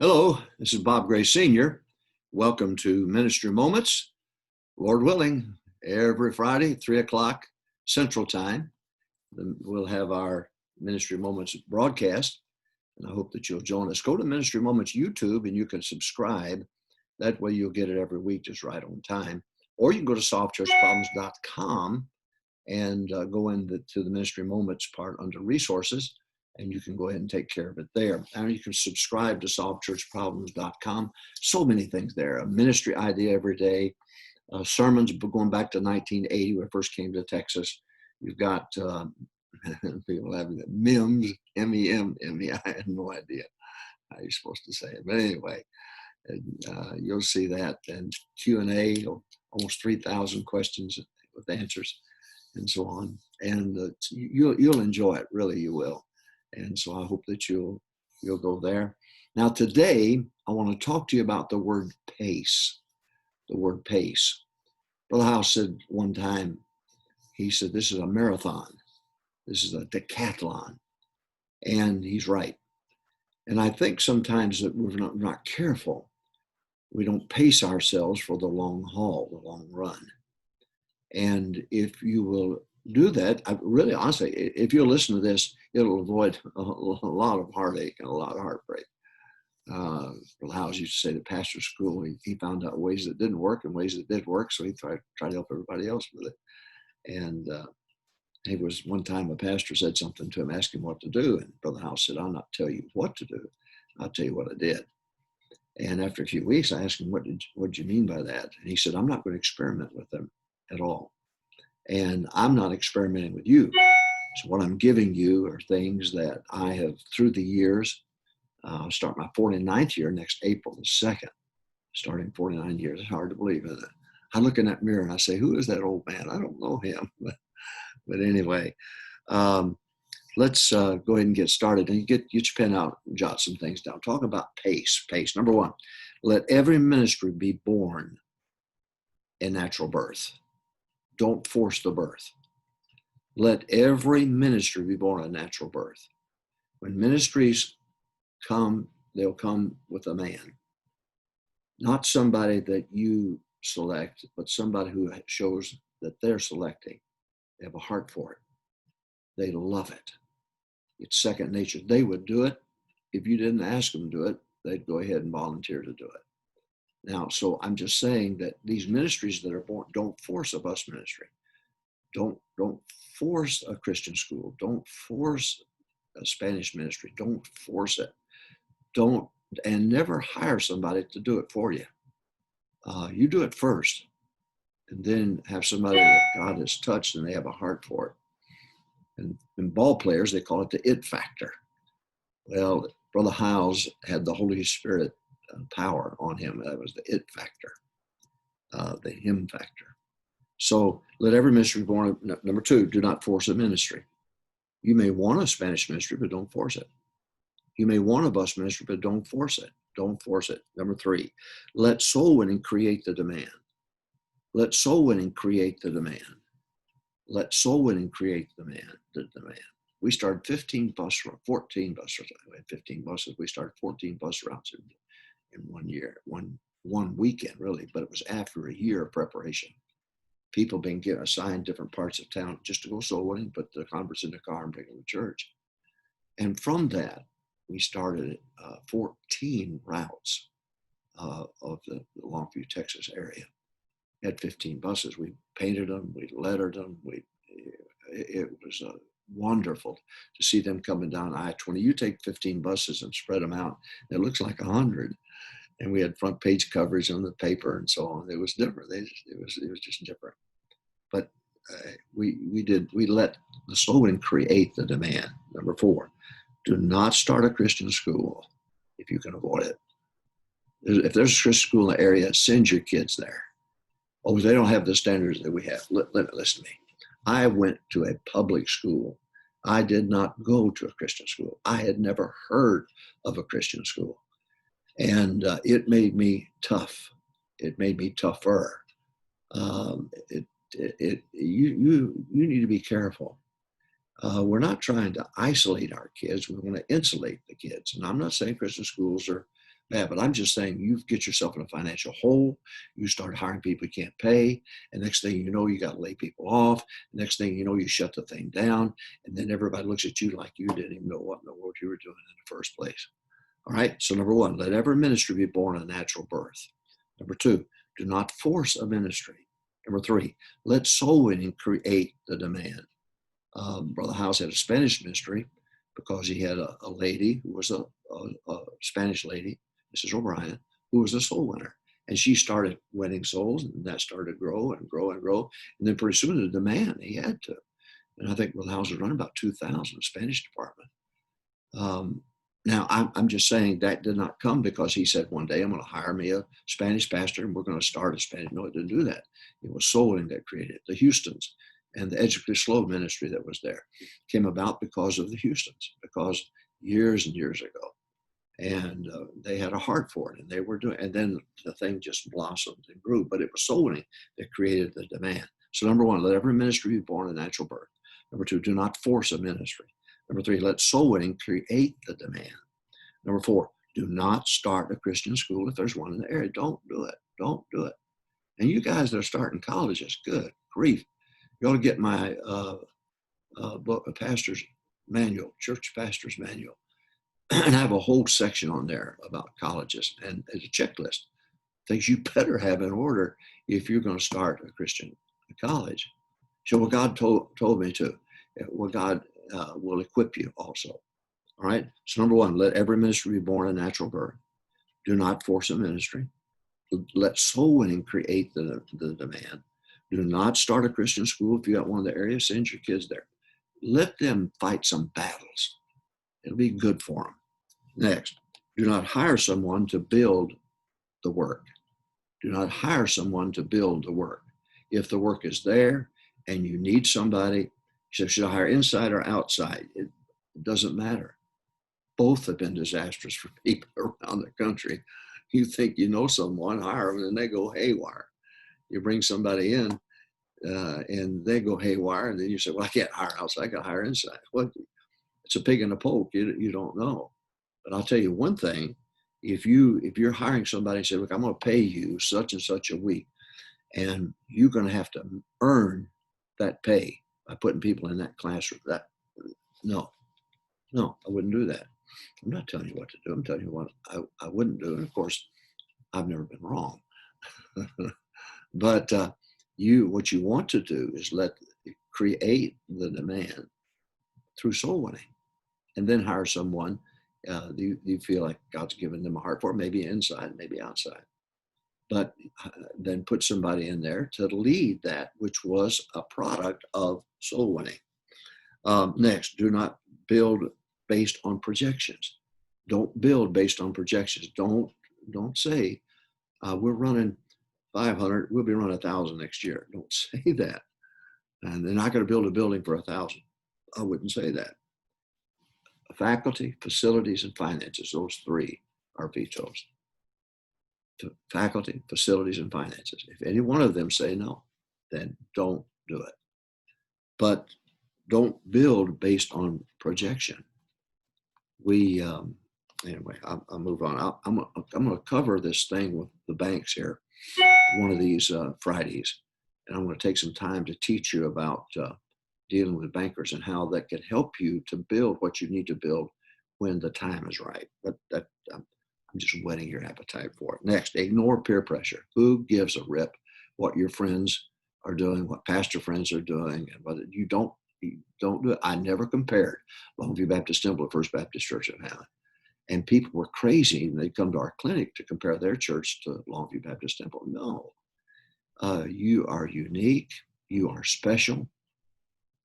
Hello, this is Bob Gray Sr. Welcome to Ministry Moments. Lord willing, every Friday, 3 o'clock Central Time, we'll have our Ministry Moments broadcast, and I hope that you'll join us. Go to Ministry Moments YouTube and you can subscribe. That way you'll get it every week just right on time. Or you can go to solvechurchproblems.com and go into the Ministry Moments part under Resources, and you can go ahead and take care of it there. And you can subscribe to solvechurchproblems.com. So many things there. A ministry idea every day. Sermons going back to 1980 when I first came to Texas. You've got people having MEMS, M-E-M-M-E. I had no idea how you're supposed to say it. But anyway, you'll see that. And Q&A, almost 3,000 questions with answers and so on. And you'll enjoy it. Really, you will. And so I hope that you'll go there. Now today, I want to talk to you about the word pace. The word pace. Brother House said one time, he said, this is a marathon. This is a decathlon. And he's right. And I think sometimes that we're not careful. We don't pace ourselves for the long haul, the long run. And if you will do that, really honestly, if you listen to this, it'll avoid a lot of heartache and a lot of heartbreak. Brother Howes used to say to pastor school, he found out ways that didn't work and ways that did work, so he tried to help everybody else with it. And he was one time a pastor said something to him, asked him what to do, and Brother Howes said, "I'll not tell you what to do, I'll tell you what I did." And after a few weeks, I asked him, what did you mean by that? And he said, "I'm not going to experiment with them at all. And I'm not experimenting with you. So what I'm giving you are things that I have, through the years, I'll start my 49th year next April the 2nd, starting 49 years. It's hard to believe, isn't it? I look in that mirror and I say, who is that old man? I don't know him. But anyway, let's go ahead and get started. And get your pen out and jot some things down. Talk about pace. Pace. Number one, let every ministry be born in natural birth. Don't force the birth. Let every ministry be born in natural birth. When ministries come, they'll come with a man. Not somebody that you select, but somebody who shows that they're selecting. They have a heart for it. They love it. It's second nature. They would do it. If you didn't ask them to do it, they'd go ahead and volunteer to do it. Now, so I'm just saying that these ministries that are born, don't force a bus ministry. Don't force a Christian school. Don't force a Spanish ministry. Don't force it. And never hire somebody to do it for you. You do it first, and then have somebody that God has touched and they have a heart for it. And in ball players, they call it the it factor. Well, Brother Howes had the Holy Spirit power on him. That was the it factor, the him factor. So let every ministry be born. Number two, do not force a ministry. You may want a Spanish ministry, but don't force it. You may want a bus ministry, but don't force it. Don't force it. Number three, let soul winning create the demand. Let soul winning create the demand. Let soul winning create the demand. We started 14 bus routes. We had 15 buses. We started 14 bus routes in 1 year, one weekend really, but it was after a year of preparation. People being assigned different parts of town just to go soul winning, put the converts in the car and bring them to church. And from that, we started 14 routes of the Longview, Texas area. We had 15 buses. We painted them, we lettered them. It was wonderful to see them coming down I-20. You take 15 buses and spread them out, it looks like 100. And we had front page coverage on the paper and so on. It was different. It was just different. But we let the soul winning create the demand. Number four, do not start a Christian school if you can avoid it. If there's a Christian school in the area, send your kids there. Oh, they don't have the standards that we have. Listen to me. I went to a public school. I did not go to a Christian school. I had never heard of a Christian school. And it made me tough. It made me tougher. You need to be careful. We're not trying to isolate our kids. We want to insulate the kids. And I'm not saying Christian schools are bad. But I'm just saying, you get yourself in a financial hole. You start hiring people you can't pay. And next thing you know, you got to lay people off. Next thing you know, you shut the thing down. And then everybody looks at you like you didn't even know what in the world you were doing in the first place. All right. So number one, let every ministry be born a natural birth. Number two, do not force a ministry. Number three, let soul winning create the demand. Brother House had a Spanish ministry because he had a lady who was a Spanish lady, Mrs. O'Brien, who was a soul winner. And she started winning souls, and that started to grow and grow and grow. And then pretty soon the demand, he had to. And I think Brother House was running about 2,000 Spanish department. Now, I'm just saying that did not come because he said one day, I'm going to hire me a Spanish pastor and we're going to start a Spanish. No, it didn't do that. It was soul winning that created it. The Houstons and the Educative Slow ministry that was there came about because of the Houstons, because years and years ago. And they had a heart for it, and they were doing, and then the thing just blossomed and grew. But it was soul winning that created the demand. So number one, let every ministry be born a natural birth. Number two, do not force a ministry. Number three, let soul winning create the demand. Number four, do not start a Christian school if there's one in the area. Don't do it. Don't do it. And you guys that are starting colleges, good grief. You ought to get my book, a pastor's manual, church pastor's manual, and I have a whole section on there about colleges and as a checklist, things you better have in order if you're going to start a Christian college. So what God told me to, what God will equip you also. All right. So number one, let every ministry be born a natural birth. Do not force a ministry. Let soul winning create the demand. Do not start a Christian school. If you got one in the area, send your kids there. Let them fight some battles. It'll be good for them. Next, do not hire someone to build the work. Do not hire someone to build the work. If the work is there and you need somebody, should I hire inside or outside? It doesn't matter. Both have been disastrous for people around the country. You think you know someone, hire them, and they go haywire. You bring somebody in and they go haywire, and then you say, well, I can't hire outside, I got to hire inside. Well, it's a pig in a poke. You don't know. But I'll tell you one thing, if you're hiring somebody and say, look, I'm going to pay you such and such a week, and you're going to have to earn that pay by putting people in that classroom. No, I wouldn't do that. I'm not telling you what to do. I'm telling you what I wouldn't do. And of course, I've never been wrong. But what you want to do is create the demand through soul winning, and then hire someone you feel like God's given them a heart for, maybe inside, maybe outside. But then put somebody in there to lead that, which was a product of soul winning. Next, do not build based on projections. Don't build based on projections. Don't say, we're running 500, we'll be running 1,000 next year. Don't say that. And they're not going to build a building for 1,000. I wouldn't say that. Faculty, facilities, and finances, those three are vetoes. Faculty, facilities, and finances. If any one of them say no, then don't do it. But don't build based on projection. Anyway, I'll move on. I'm going to cover this thing with the banks here one of these Fridays, and I'm going to take some time to teach you about dealing with bankers and how that can help you to build what you need to build when the time is right. But I'm just whetting your appetite for it. Next, ignore peer pressure. Who gives a rip what your friends are doing, what pastor friends are doing, and whether you don't do it. I never compared Longview Baptist Temple to First Baptist Church of Hammond. And people were crazy, and they'd come to our clinic to compare their church to Longview Baptist Temple. No, you are unique. You are special.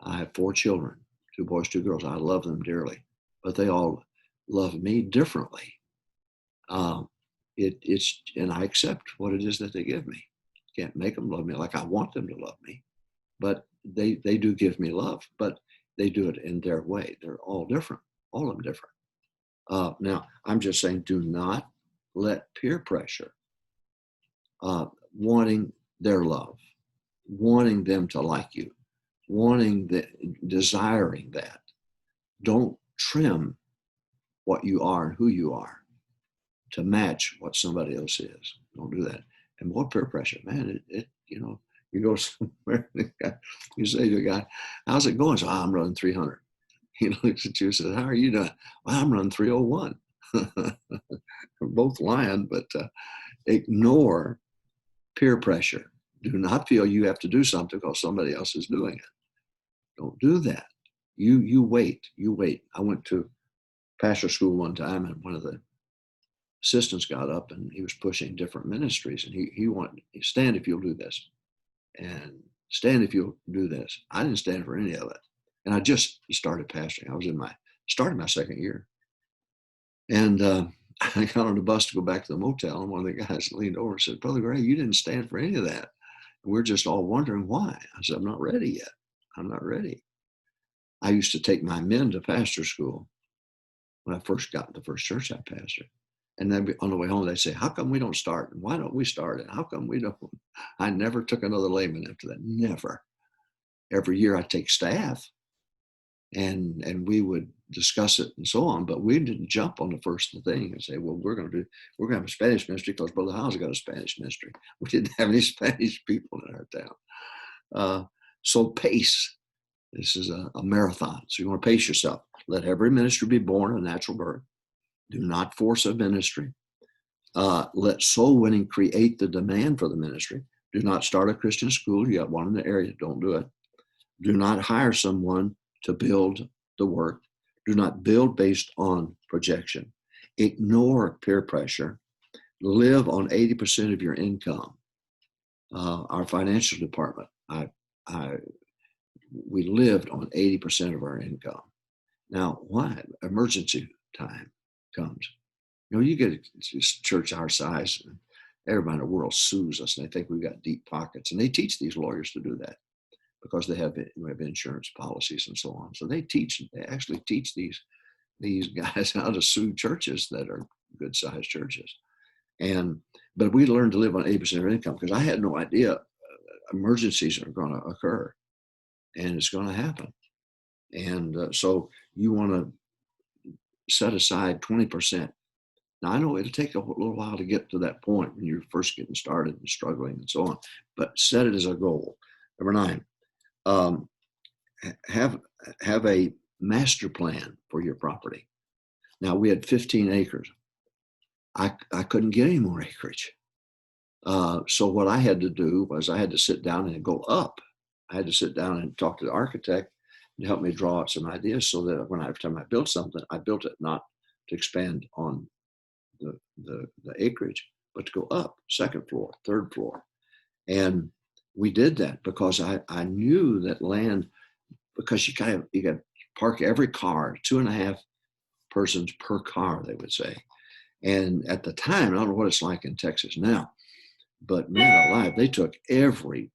I have 4 children, 2 boys, 2 girls. I love them dearly, but they all love me differently. And I accept what it is that they give me. Can't make them love me like I want them to love me, but they do give me love, but they do it in their way. They're all different, all of them different. Now, I'm just saying, do not let peer pressure, wanting their love, wanting them to like you, desiring that. Don't trim what you are and who you are. to match what somebody else is. Don't do that. And more peer pressure, man, you go somewhere, you say to a guy, how's it going? So I'm running 300. He looks at you and says, how are you doing? Well, I'm running 301. We're both lying, but ignore peer pressure. Do not feel you have to do something because somebody else is doing it. Don't do that. You wait. I went to pastor school one time, and one of the assistants got up and he was pushing different ministries, and he wanted, stand if you'll do this, and stand if you'll do this. I didn't stand for any of it. And I just started pastoring. I was started my second year. And I got on the bus to go back to the motel, and one of the guys leaned over and said, Brother Gray, you didn't stand for any of that. And we're just all wondering why. I said, I'm not ready yet. I'm not ready. I used to take my men to pastor school when I first got to the first church I pastored. And then on the way home, they'd say, how come we don't start? And why don't we start? And how come we don't? I never took another layman after that. Never. Every year I take staff, and we would discuss it and so on, but we didn't jump on the first thing and say, well, we're going to have a Spanish ministry because Brother Howes got a Spanish ministry. We didn't have any Spanish people in our town. So pace. This is a marathon. So you want to pace yourself. Let every ministry be born a natural birth. Do not force a ministry. Let soul winning create the demand for the ministry. Do not start a Christian school. You got one in the area. Don't do it. Do not hire someone to build the work. Do not build based on projection. Ignore peer pressure. Live on 80% of your income. Our financial department, we lived on 80% of our income. Now, why? Emergency time comes. You get a church our size, and everybody in the world sues us, and they think we've got deep pockets. And they teach these lawyers to do that because we have insurance policies and so on. So they actually teach these guys how to sue churches that are good-sized churches. But we learned to live on 80% of our income because I had no idea emergencies are going to occur, and it's going to happen. And so you want to set aside 20%. Now, I know it'll take a little while to get to that point when you're first getting started and struggling and so on, but set it as a goal. Number 9, have a master plan for your property. Now, we had 15 acres. I couldn't get any more acreage. So what I had to do was I had to sit down and go up. I had to sit down and talk to the architect to help me draw out some ideas so that every time I built something, I built it not to expand on the acreage, but to go up, second floor, third floor. And we did that because I knew that land, because you got to park every car, 2.5 persons per car, they would say. And at the time, I don't know what it's like in Texas now, but man alive, they took every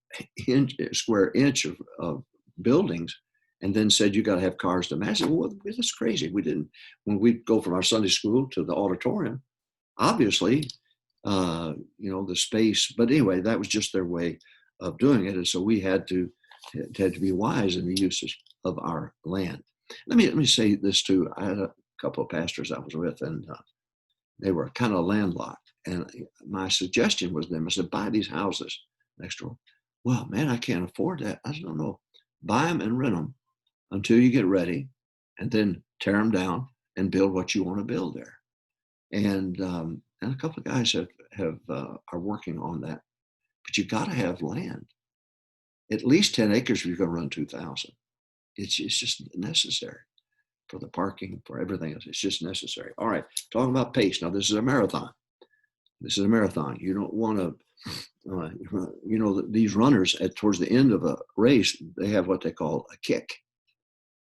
square inch of buildings and then said, you got to have cars to match it. Well, that's crazy. We didn't, when we go from our Sunday school to the auditorium, obviously, the space, but anyway, that was just their way of doing it. And so we had to be wise in the usage of our land. Let me say this too. I had a couple of pastors I was with, and they were kind of landlocked. And my suggestion was to them, I said, buy these houses next door. Well, man, I can't afford that. I said, no, buy them and rent them until you get ready, and then tear them down and build what you want to build there. And a couple of guys are working on that. But you got to have land. At least 10 acres if you're going to run 2,000. It's just necessary for the parking, for everything else. It's just necessary. All right, talking about pace. Now, this is a marathon. You don't want to, these runners towards the end of a race, they have what they call a kick.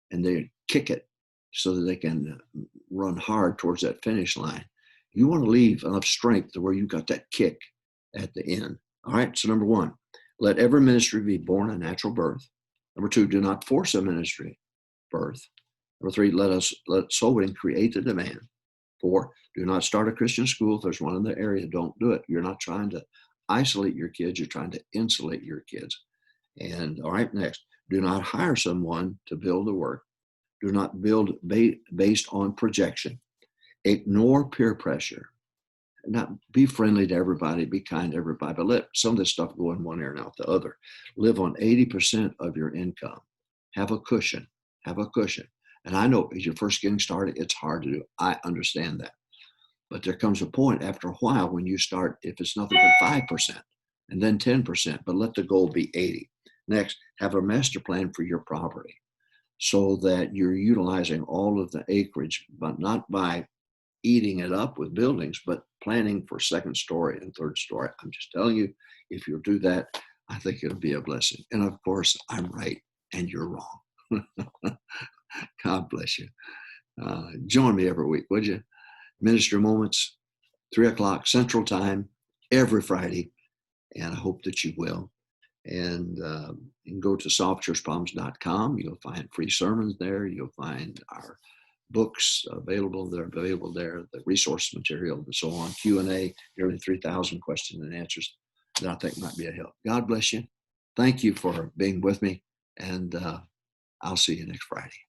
And they kick it so that they can run hard towards that finish line. You want to leave enough strength to where you got that kick at the end. All right, so number 1, let every ministry be born a natural birth. Number 2, do not force a ministry birth. Number 3, let soul winning create the demand. 4, do not start a Christian school. If there's one in the area, don't do it. You're not trying to isolate your kids. You're trying to insulate your kids. And all right, next, do not hire someone to build the work. Do not build based on projection. Ignore peer pressure. not be friendly to everybody, be kind to everybody, but let some of this stuff go in one ear and out the other. Live on 80% of your income. Have a cushion. Have a cushion. And I know as you're first getting started, it's hard to do. I understand that. But there comes a point after a while when you start, if it's nothing but 5% and then 10%, but let the goal be 80. Next, have a master plan for your property so that you're utilizing all of the acreage, but not by eating it up with buildings, but planning for second story and third story. I'm just telling you, if you'll do that, I think it'll be a blessing. And of course, I'm right and you're wrong. God bless you. Join me every week, would you? Ministry Moments, 3 o'clock Central Time, every Friday. And I hope that you will. And you can go to solvechurchproblems.com. You'll find free sermons there. You'll find our books available. They're available there, the resource material and so on, Q&A, nearly 3,000 questions and answers that I think might be a help. God bless you. Thank you for being with me. And I'll see you next Friday.